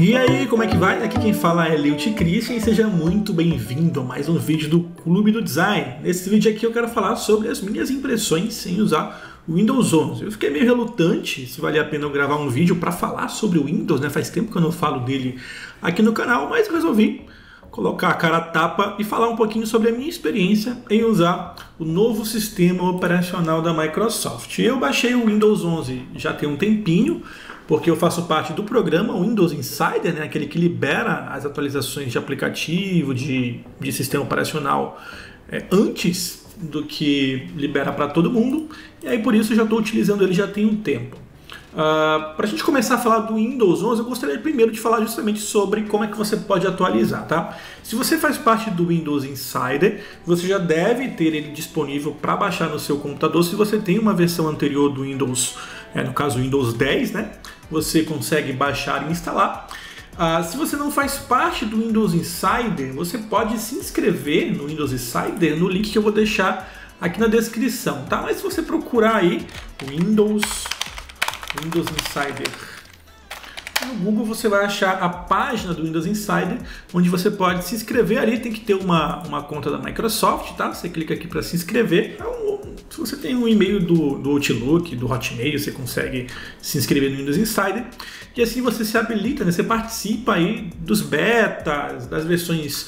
E aí, como é que vai? Aqui quem fala é Lilt Christian e seja muito bem-vindo a mais um vídeo do Clube do Design. Nesse vídeo aqui eu quero falar sobre as minhas impressões em usar o Windows 11. Eu fiquei meio relutante se valia a pena eu gravar um vídeo para falar sobre o Windows, né? Faz tempo que eu não falo dele aqui no canal, mas eu resolvi colocar a cara a tapa e falar um pouquinho sobre a minha experiência em usar o novo sistema operacional da Microsoft. Eu baixei o Windows 11 já tem um tempinho, porque eu faço parte do programa Windows Insider, né, aquele que libera as atualizações de aplicativo, de sistema operacional antes do que libera para todo mundo, e aí por isso eu já estou utilizando ele já tem um tempo. Para a gente começar a falar do Windows 11, eu gostaria primeiro de falar justamente sobre como é que você pode atualizar, tá? Se você faz parte do Windows Insider, você já deve ter ele disponível para baixar no seu computador. Se você tem uma versão anterior do Windows, no caso o Windows 10, né? Você consegue baixar e instalar. Se você não faz parte do Windows Insider, você pode se inscrever no Windows Insider no link que eu vou deixar aqui na descrição, tá? Mas se você procurar aí Windows Insider no Google, você vai achar a página do Windows Insider, onde você pode se inscrever ali. Tem que ter uma conta da Microsoft, tá? Você clica aqui para se inscrever. Se você tem um e-mail do Outlook, do Hotmail, você consegue se inscrever no Windows Insider. E assim você se habilita, né? Você participa aí dos betas, das versões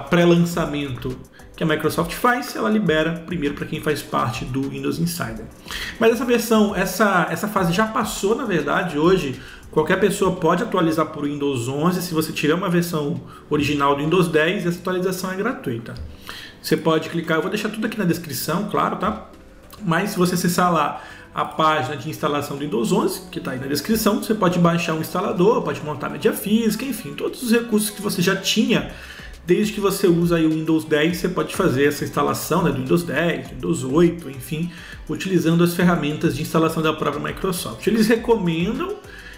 pré-lançamento que a Microsoft faz. Ela libera primeiro para quem faz parte do Windows Insider. Mas essa versão, essa fase já passou, na verdade. Hoje qualquer pessoa pode atualizar por Windows 11. Se você tiver uma versão original do Windows 10, essa atualização é gratuita. Você pode clicar, eu vou deixar tudo aqui na descrição, claro, tá? Mas se você acessar lá a página de instalação do Windows 11, que está aí na descrição, você pode baixar um instalador, pode montar mídia física, enfim, todos os recursos que você já tinha. Desde que você usa aí o Windows 10, você pode fazer essa instalação, né, do Windows 10, Windows 8, enfim, utilizando as ferramentas de instalação da própria Microsoft. Eles recomendam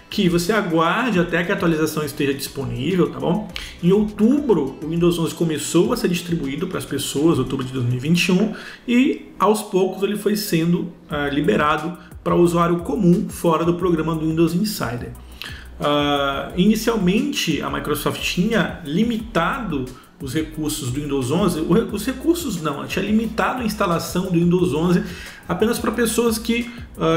que você aguarde até que a atualização esteja disponível, tá bom? Em outubro, o Windows 11 começou a ser distribuído para as pessoas, outubro de 2021, e aos poucos ele foi sendo liberado para o usuário comum fora do programa do Windows Insider. Inicialmente, a Microsoft tinha limitado os recursos do Windows 11, os recursos não, ela tinha limitado a instalação do Windows 11 apenas para pessoas que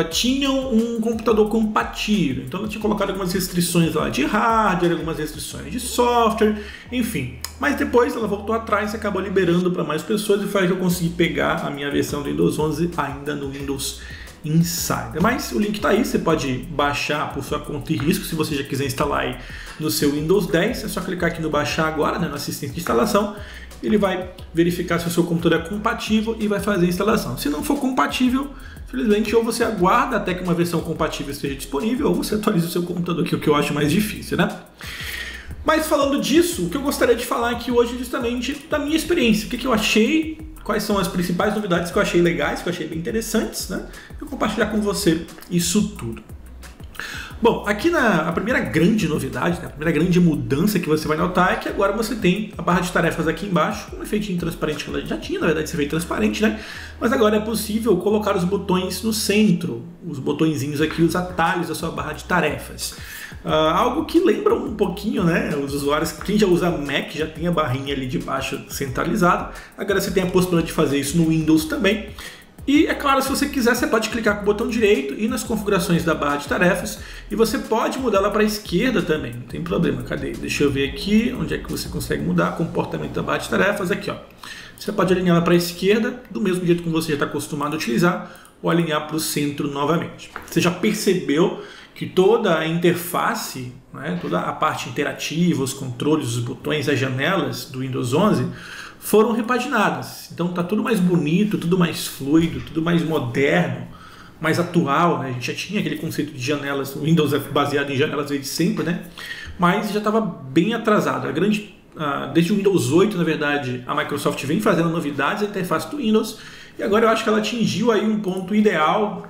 tinham um computador compatível. Então ela tinha colocado algumas restrições lá de hardware, algumas restrições de software, enfim. Mas depois ela voltou atrás e acabou liberando para mais pessoas e faz que eu consegui pegar a minha versão do Windows 11 ainda no Windows Insider. Mas o link está aí, você pode baixar por sua conta e risco. Se você já quiser instalar aí no seu Windows 10, é só clicar aqui no baixar agora, né, no assistente de instalação. Ele vai verificar se o seu computador é compatível e vai fazer a instalação. Se não for compatível, infelizmente, ou você aguarda até que uma versão compatível esteja disponível, ou você atualiza o seu computador, que é o que eu acho mais difícil, né? Mas falando disso, o que eu gostaria de falar aqui hoje é justamente da minha experiência. O que eu achei, quais são as principais novidades que eu achei legais, que eu achei bem interessantes, né? Eu vou compartilhar com você isso tudo. Bom, aqui a primeira grande novidade, né, a primeira grande mudança que você vai notar é que agora você tem a barra de tarefas aqui embaixo, um efeitinho transparente que ela já tinha, na verdade esse efeito transparente, né? Mas agora é possível colocar os botões no centro, os botõezinhos aqui, os atalhos da sua barra de tarefas. Algo que lembra um pouquinho, né? Os usuários, quem já usa Mac já tem a barrinha ali de baixo centralizada. Agora você tem a possibilidade de fazer isso no Windows também. E é claro, se você quiser, você pode clicar com o botão direito e ir nas configurações da barra de tarefas e você pode mudar ela para a esquerda também, não tem problema. Cadê? Deixa eu ver aqui onde é que você consegue mudar o comportamento da barra de tarefas. Aqui, ó. Você pode alinhar ela para a esquerda, do mesmo jeito que você já está acostumado a utilizar, ou alinhar para o centro novamente. Você já percebeu que toda a interface, né, toda a parte interativa, os controles, os botões, as janelas do Windows 11 foram repaginadas. Então está tudo mais bonito, tudo mais fluido, tudo mais moderno, mais atual, né? A gente já tinha aquele conceito de janelas, o Windows é baseado em janelas desde sempre, né? Mas já estava bem atrasado. Desde o Windows 8, na verdade, a Microsoft vem fazendo novidades na interface do Windows e agora eu acho que ela atingiu aí um ponto ideal,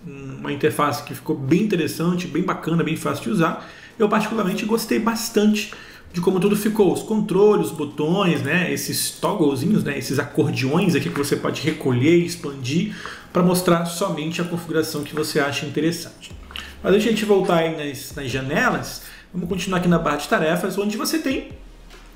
uma interface que ficou bem interessante, bem bacana, bem fácil de usar. Eu particularmente gostei bastante de como tudo ficou, os controles, os botões, né, esses togglezinhos, né, esses acordeões aqui que você pode recolher e expandir para mostrar somente a configuração que você acha interessante. Mas antes de a gente voltar aí nas janelas, Vamos continuar aqui na barra de tarefas, onde você tem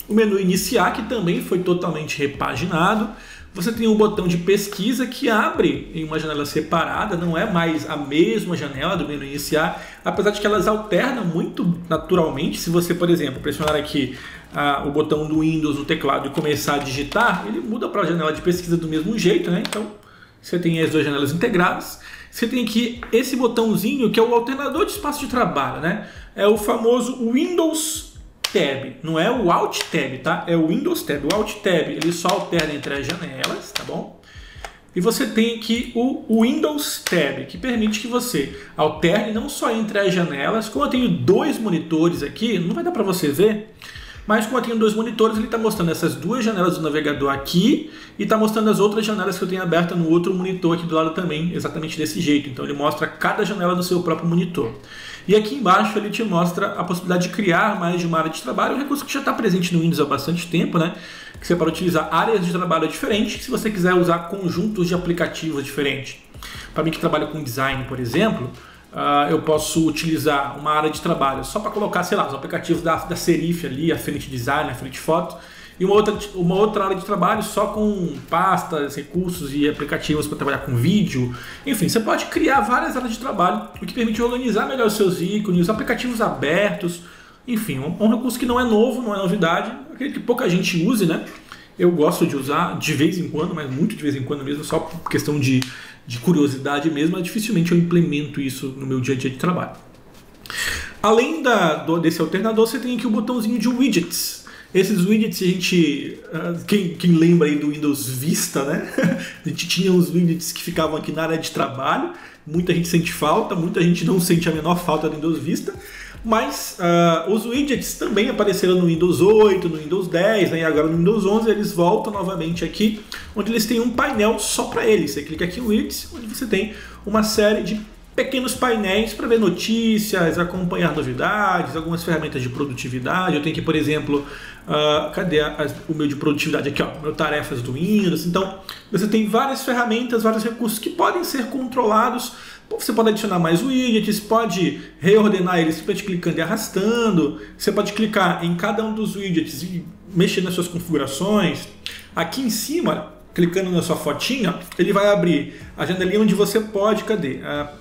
o menu iniciar, que também foi totalmente repaginado. Você tem um botão de pesquisa que abre em uma janela separada, não é mais a mesma janela do menu iniciar, apesar de que elas alternam muito naturalmente. Se você, por exemplo, pressionar aqui o botão do Windows no teclado e começar a digitar, ele muda para a janela de pesquisa do mesmo jeito, né? Então você tem as duas janelas integradas. Você tem aqui esse botãozinho que é o alternador de espaço de trabalho, né? É o famoso Windows Tab, não é o Alt Tab, tá? É o Windows Tab. O Alt Tab ele só alterna entre as janelas, tá bom? E você tem aqui o Windows Tab, que permite que você alterne não só entre as janelas. Como eu tenho dois monitores aqui, não vai dar para você ver, mas como eu tenho dois monitores, ele está mostrando essas duas janelas do navegador aqui e está mostrando as outras janelas que eu tenho aberta no outro monitor aqui do lado também, exatamente desse jeito. Então ele mostra cada janela do seu próprio monitor. E aqui embaixo ele te mostra a possibilidade de criar mais de uma área de trabalho, um recurso que já está presente no Windows há bastante tempo, né? Que você pode utilizar áreas de trabalho diferentes se você quiser usar conjuntos de aplicativos diferentes. Para mim que trabalha com design, por exemplo, eu posso utilizar uma área de trabalho só para colocar, sei lá, os aplicativos da Serif ali, Affinity Design, Affinity Photo, e uma outra área de trabalho só com pastas, recursos e aplicativos para trabalhar com vídeo. Enfim, você pode criar várias áreas de trabalho, o que permite organizar melhor os seus ícones, os aplicativos abertos. Enfim, um recurso que não é novo, não é novidade, acredito que pouca gente use, né? Eu gosto de usar de vez em quando, mas muito de vez em quando mesmo, só por questão de curiosidade mesmo, mas dificilmente eu implemento isso no meu dia a dia de trabalho. Além desse alternador, você tem aqui o botãozinho de widgets. Esses widgets, a gente, quem lembra aí do Windows Vista, né? A gente tinha uns widgets que ficavam aqui na área de trabalho, muita gente sente falta, muita gente não sente a menor falta do Windows Vista, mas os widgets também apareceram no Windows 8, no Windows 10, né? E agora no Windows 11 eles voltam novamente aqui, onde eles têm um painel só para eles. Você clica aqui em widgets, onde você tem uma série de pequenos painéis para ver notícias, acompanhar novidades, algumas ferramentas de produtividade. Eu tenho aqui, por exemplo, cadê o meu de produtividade aqui, ó, meu tarefas do Windows. Então, você tem várias ferramentas, vários recursos que podem ser controlados. Você pode adicionar mais widgets, pode reordenar eles simplesmente clicando e arrastando. Você pode clicar em cada um dos widgets e mexer nas suas configurações. Aqui em cima, clicando na sua fotinha, ele vai abrir a janelinha onde você pode,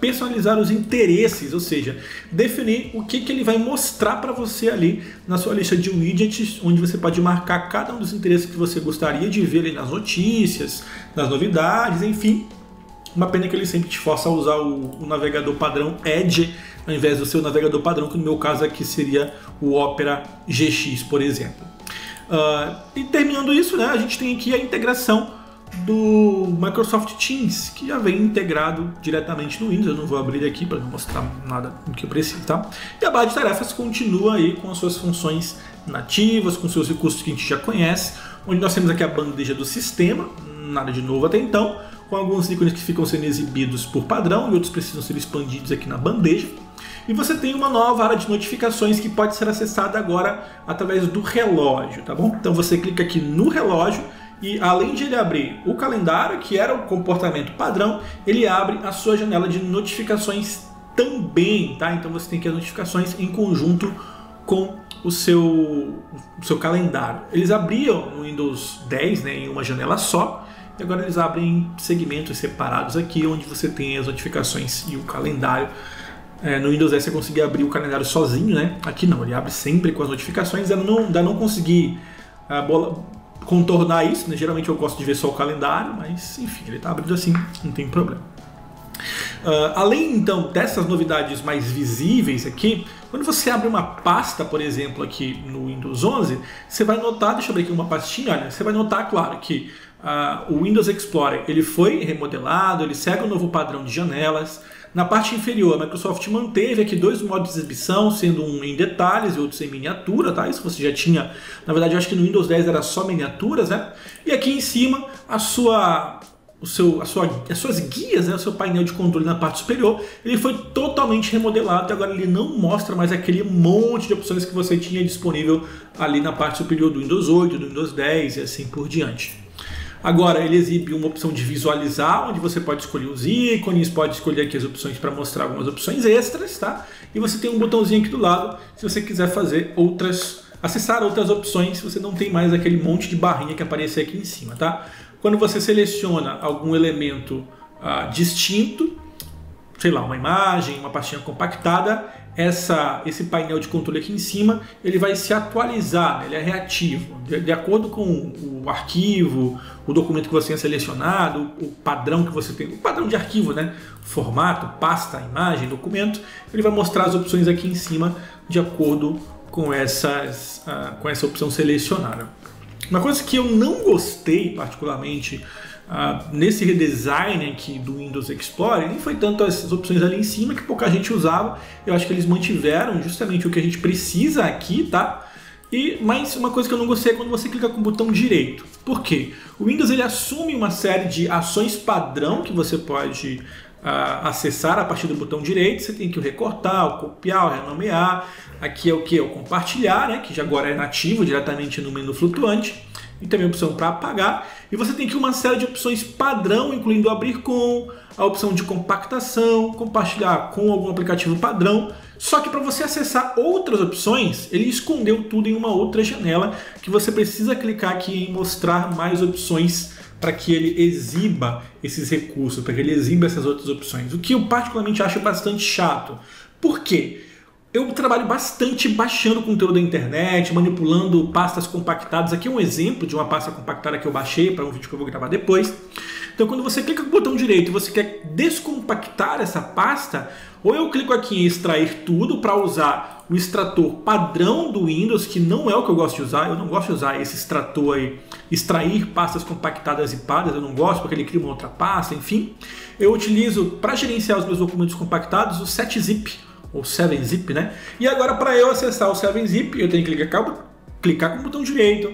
personalizar os interesses, ou seja, definir o que ele vai mostrar para você ali na sua lista de widgets, onde você pode marcar cada um dos interesses que você gostaria de ver ali nas notícias, nas novidades, enfim. Uma pena que ele sempre te força a usar o navegador padrão Edge, ao invés do seu navegador padrão, que no meu caso aqui seria o Opera GX, por exemplo. E terminando isso, né, a gente tem aqui a integração do Microsoft Teams, que já vem integrado diretamente no Windows. Eu não vou abrir aqui para não mostrar nada do que eu preciso, tá? E a barra de tarefas continua aí com as suas funções nativas, com seus recursos que a gente já conhece, onde nós temos aqui a bandeja do sistema, nada de novo até então, com alguns ícones que ficam sendo exibidos por padrão e outros precisam ser expandidos aqui na bandeja. E você tem uma nova área de notificações que pode ser acessada agora através do relógio, tá bom? Então você clica aqui no relógio e além de ele abrir o calendário, que era o comportamento padrão, ele abre a sua janela de notificações também, tá? Então você tem aqui as notificações em conjunto com o seu calendário. Eles abriam no Windows 10, né, em uma janela só, e agora eles abrem em segmentos separados aqui, onde você tem as notificações e o calendário. No Windows 10 você conseguia abrir o calendário sozinho, né? Aqui não, ele abre sempre com as notificações. Ainda não consegui contornar isso, né? Geralmente eu gosto de ver só o calendário, mas enfim, ele está abrindo assim, não tem problema. Além então dessas novidades mais visíveis aqui, quando você abre uma pasta, por exemplo, aqui no Windows 11, você vai notar, deixa eu abrir aqui uma pastinha, olha, você vai notar, claro, que o Windows Explorer ele foi remodelado, ele segue um novo padrão de janelas. Na parte inferior, a Microsoft manteve aqui dois modos de exibição, sendo um em detalhes e outros em miniatura, tá? Isso você já tinha, na verdade eu acho que no Windows 10 era só miniaturas, né? E aqui em cima, as suas guias, né? O seu painel de controle na parte superior, ele foi totalmente remodelado e agora ele não mostra mais aquele monte de opções que você tinha disponível ali na parte superior do Windows 8, do Windows 10 e assim por diante. Agora ele exibe uma opção de visualizar, onde você pode escolher os ícones, pode escolher aqui as opções para mostrar algumas opções extras, tá? E você tem um botãozinho aqui do lado, se você quiser fazer acessar outras opções, se você não tem mais aquele monte de barrinha que aparece aqui em cima, tá? Quando você seleciona algum elemento distinto, sei lá, uma imagem, uma pastinha compactada, esse painel de controle aqui em cima, ele vai se atualizar, né? Ele é reativo, de acordo com o arquivo, o documento que você tenha selecionado, o padrão que você tem, o padrão de arquivo, né? Formato, pasta, imagem, documento, ele vai mostrar as opções aqui em cima de acordo com essa opção selecionada. Uma coisa que eu não gostei particularmente nesse redesign aqui do Windows Explorer, nem foi tanto as opções ali em cima que pouca gente usava. Eu acho que eles mantiveram justamente o que a gente precisa aqui, tá? Mas uma coisa que eu não gostei é quando você clica com o botão direito. Por quê? O Windows ele assume uma série de ações padrão que você pode acessar a partir do botão direito. Você tem que o recortar, o copiar, o renomear. Aqui é o que? O compartilhar, né? Que já agora é nativo diretamente no menu flutuante. E também a opção para apagar. E você tem aqui uma série de opções padrão, incluindo abrir com, a opção de compactação, compartilhar com algum aplicativo padrão. Só que para você acessar outras opções, ele escondeu tudo em uma outra janela que você precisa clicar aqui em mostrar mais opções para que ele exiba esses recursos, para que ele exiba essas outras opções. O que eu particularmente acho bastante chato. Por quê? Eu trabalho bastante baixando conteúdo da internet, manipulando pastas compactadas. Aqui é um exemplo de uma pasta compactada que eu baixei para um vídeo que eu vou gravar depois. Então quando você clica com o botão direito e você quer descompactar essa pasta, ou eu clico aqui em extrair tudo para usar o extrator padrão do Windows, que não é o que eu gosto de usar. Eu não gosto de usar esse extrator aí, extrair pastas compactadas zipadas, eu não gosto porque ele cria uma outra pasta, enfim. Eu utilizo para gerenciar os meus documentos compactados o 7-zip, ou 7-zip, né? E agora para eu acessar o 7-zip, eu tenho que clicar com o botão direito,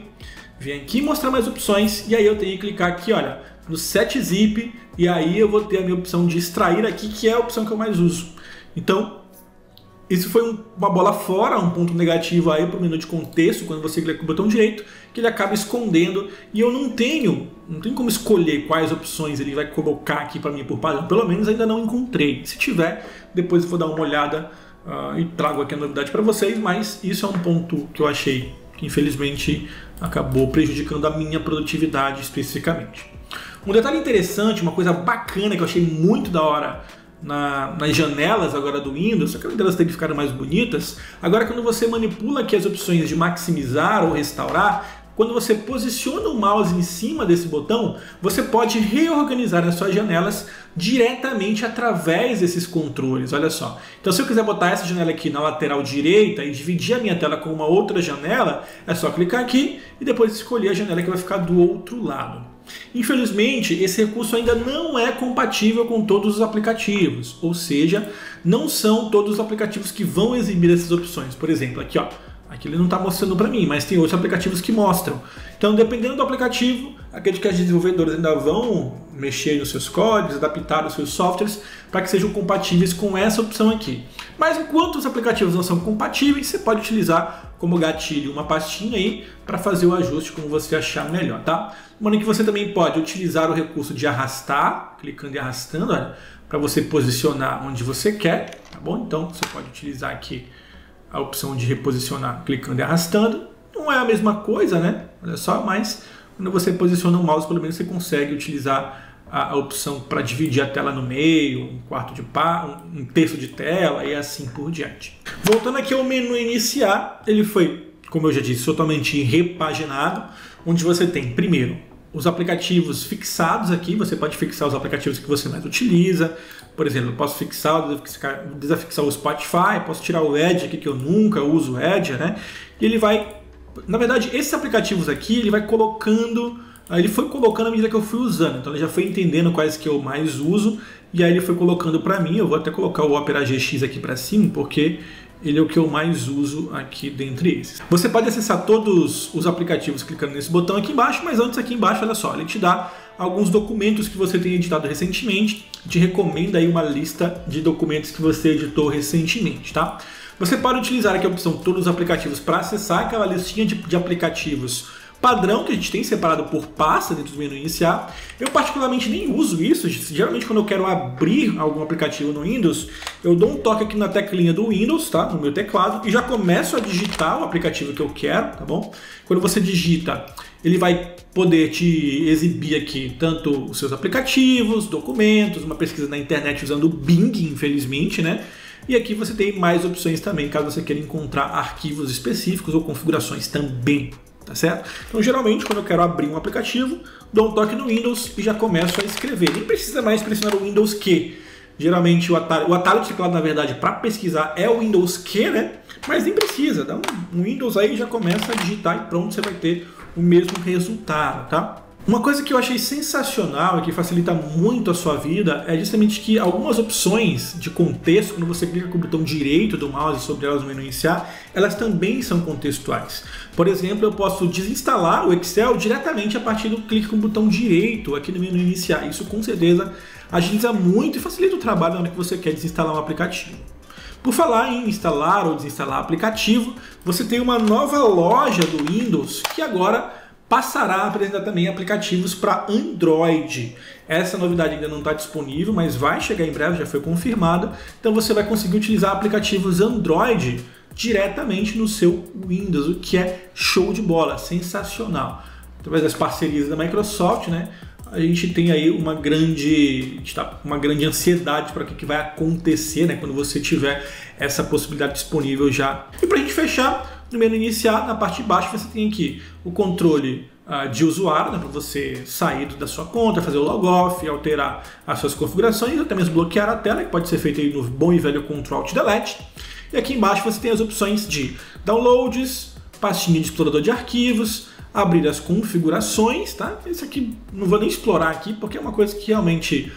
vir aqui e mostrar mais opções, e aí eu tenho que clicar aqui, olha, no 7-zip, e aí eu vou ter a minha opção de extrair aqui, que é a opção que eu mais uso. Então, isso foi uma bola fora, um ponto negativo aí para o menu de contexto, quando você clica com o botão direito, que ele acaba escondendo, e eu não tenho como escolher quais opções ele vai colocar aqui para mim por padrão, pelo menos ainda não encontrei. Se tiver, depois eu vou dar uma olhada e trago aqui a novidade para vocês, mas isso é um ponto que eu achei que infelizmente acabou prejudicando a minha produtividade especificamente. Um detalhe interessante, uma coisa bacana que eu achei muito da hora nas janelas agora do Windows, só que elas têm que ficar mais bonitas. Agora quando você manipula aqui as opções de maximizar ou restaurar, quando você posiciona o mouse em cima desse botão, você pode reorganizar as suas janelas diretamente através desses controles, olha só. Então se eu quiser botar essa janela aqui na lateral direita e dividir a minha tela com uma outra janela, é só clicar aqui e depois escolher a janela que vai ficar do outro lado. Infelizmente, esse recurso ainda não é compatível com todos os aplicativos, ou seja, não são todos os aplicativos que vão exibir essas opções. Por exemplo, aqui ó, aqui ele não está mostrando para mim, mas tem outros aplicativos que mostram. Então, dependendo do aplicativo, aqueles que os desenvolvedores ainda vão mexer nos seus códigos, adaptar os seus softwares para que sejam compatíveis com essa opção aqui. Mas enquanto os aplicativos não são compatíveis, você pode utilizar como gatilho uma pastinha aí para fazer o ajuste como você achar melhor, tá? Lembrando que você também pode utilizar o recurso de arrastar, clicando e arrastando, olha, para você posicionar onde você quer, tá bom? Então você pode utilizar aqui a opção de reposicionar clicando e arrastando. Não é a mesma coisa, né? Olha só, mas quando você posiciona o mouse, pelo menos você consegue utilizar a opção para dividir a tela no meio, um terço de tela e assim por diante. Voltando aqui ao menu iniciar, ele foi, como eu já disse, totalmente repaginado, onde você tem, primeiro, os aplicativos fixados aqui. Você pode fixar os aplicativos que você mais utiliza. Por exemplo, eu posso fixar ou desafixar o Spotify, posso tirar o Edge aqui, que eu nunca uso o Edge, né? E ele vai, na verdade, esses aplicativos aqui, ele vai colocando, ele foi colocando à medida que eu fui usando. Então ele já foi entendendo quais que eu mais uso, e aí ele foi colocando para mim. Eu vou até colocar o Opera GX aqui para cima, porque ele é o que eu mais uso aqui dentre esses. Você pode acessar todos os aplicativos clicando nesse botão aqui embaixo, mas antes aqui embaixo, olha só, ele te dá alguns documentos que você tem editado recentemente, te recomenda aí uma lista de documentos que você editou recentemente, tá? Você pode utilizar aqui a opção todos os aplicativos para acessar aquela listinha de aplicativos padrão que a gente tem separado por pasta dentro do menu iniciar. Eu particularmente nem uso isso. Geralmente quando eu quero abrir algum aplicativo no Windows, eu dou um toque aqui na teclinha do Windows, tá? No meu teclado, e já começo a digitar o aplicativo que eu quero, tá bom? Quando você digita, ele vai poder te exibir aqui tanto os seus aplicativos, documentos, uma pesquisa na internet usando o Bing, infelizmente, né? E aqui você tem mais opções também, caso você queira encontrar arquivos específicos ou configurações também. Tá certo? Então, geralmente, quando eu quero abrir um aplicativo, dou um toque no Windows e já começo a escrever. Nem precisa mais pressionar o Windows Q. Geralmente, o atalho de teclado, na verdade, para pesquisar é o Windows Q, né? Mas nem precisa. Dá um Windows aí e já começa a digitar e pronto, você vai ter o mesmo resultado, tá? Uma coisa que eu achei sensacional e que facilita muito a sua vida é justamente que algumas opções de contexto, quando você clica com o botão direito do mouse sobre elas no menu iniciar, elas também são contextuais. Por exemplo, eu posso desinstalar o Excel diretamente a partir do clique com o botão direito aqui no menu iniciar. Isso com certeza agiliza muito e facilita o trabalho na hora que você quer desinstalar um aplicativo. Por falar em instalar ou desinstalar aplicativo, você tem uma nova loja do Windows que agora passará a apresentar também aplicativos para Android. Essa novidade ainda não está disponível, mas vai chegar em breve, já foi confirmada. Então você vai conseguir utilizar aplicativos Android diretamente no seu Windows, o que é show de bola, sensacional. Através das parcerias da Microsoft, né, a gente tem aí uma grande ansiedade para o que vai acontecer, né, quando você tiver essa possibilidade disponível já. E para a gente fechar, no menu iniciar, na parte de baixo, você tem aqui o controle de usuário, né, para você sair da sua conta, fazer o logoff, alterar as suas configurações, até mesmo bloquear a tela, que pode ser feito aí no bom e velho Ctrl+Alt/Delete. E aqui embaixo você tem as opções de downloads, pastinha de explorador de arquivos, abrir as configurações, tá? Isso aqui não vou nem explorar aqui, porque é uma coisa que realmente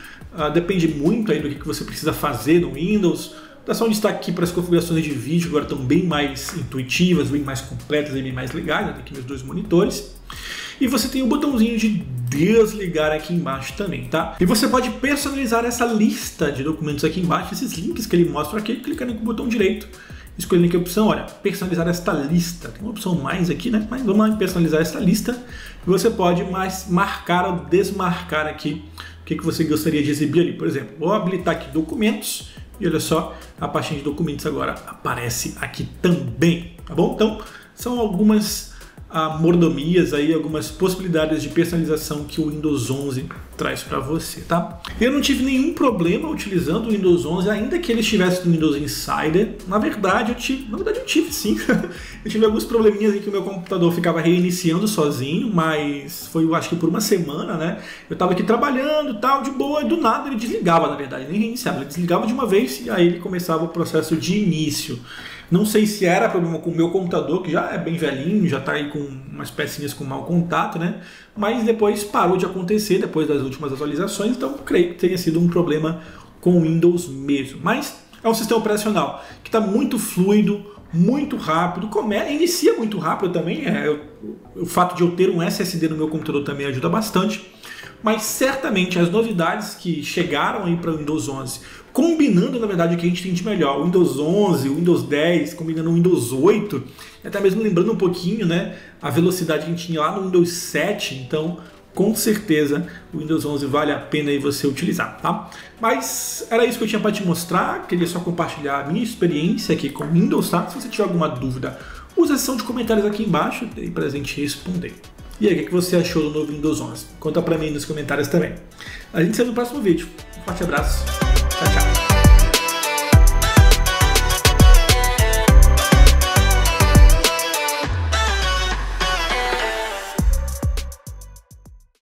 depende muito aí do que você precisa fazer no Windows. Dá só um destaque aqui para as configurações de vídeo, agora estão bem mais intuitivas, bem mais completas e bem mais legais, né? Aqui nos dois monitores. E você tem o botãozinho de desligar aqui embaixo também, tá? E você pode personalizar essa lista de documentos aqui embaixo, esses links que ele mostra aqui, clicando com o botão direito, escolhendo aqui a opção, olha, personalizar esta lista. Tem uma opção mais aqui, né? Mas vamos lá em personalizar esta lista. E você pode mais marcar ou desmarcar aqui o que você gostaria de exibir ali. Por exemplo, vou habilitar aqui documentos. E olha só, a pastinha de documentos agora aparece aqui também, tá bom? Então, são algumas mordomias aí, algumas possibilidades de personalização que o Windows 11 traz para você, tá? Eu não tive nenhum problema utilizando o Windows 11, ainda que ele estivesse no Windows Insider. Na verdade, eu tive sim. Eu tive alguns probleminhas em que o meu computador ficava reiniciando sozinho, mas foi, eu acho que por uma semana, né? Eu tava aqui trabalhando, tal, de boa, e do nada ele desligava, na verdade, nem reiniciava, ele desligava de uma vez e aí ele começava o processo de início. Não sei se era problema com o meu computador, que já é bem velhinho, já está aí com umas pecinhas com mau contato, né? Mas depois parou de acontecer, depois das últimas atualizações, então creio que tenha sido um problema com o Windows mesmo. Mas é um sistema operacional que está muito fluido, muito rápido, inicia muito rápido também. O fato de eu ter um SSD no meu computador também ajuda bastante. Mas certamente as novidades que chegaram aí para o Windows 11, combinando na verdade o que a gente tem de melhor, o Windows 11, o Windows 10, combinando o Windows 8, até mesmo lembrando um pouquinho, né, a velocidade que a gente tinha lá no Windows 7, então com certeza o Windows 11 vale a pena aí você utilizar, tá? Mas era isso que eu tinha para te mostrar, queria só compartilhar a minha experiência aqui com o Windows, tá? Se você tiver alguma dúvida, use a seção de comentários aqui embaixo, terei prazer em te responder. E aí, o que você achou do novo Windows 11? Conta pra mim nos comentários também. A gente se vê no próximo vídeo. Um forte abraço.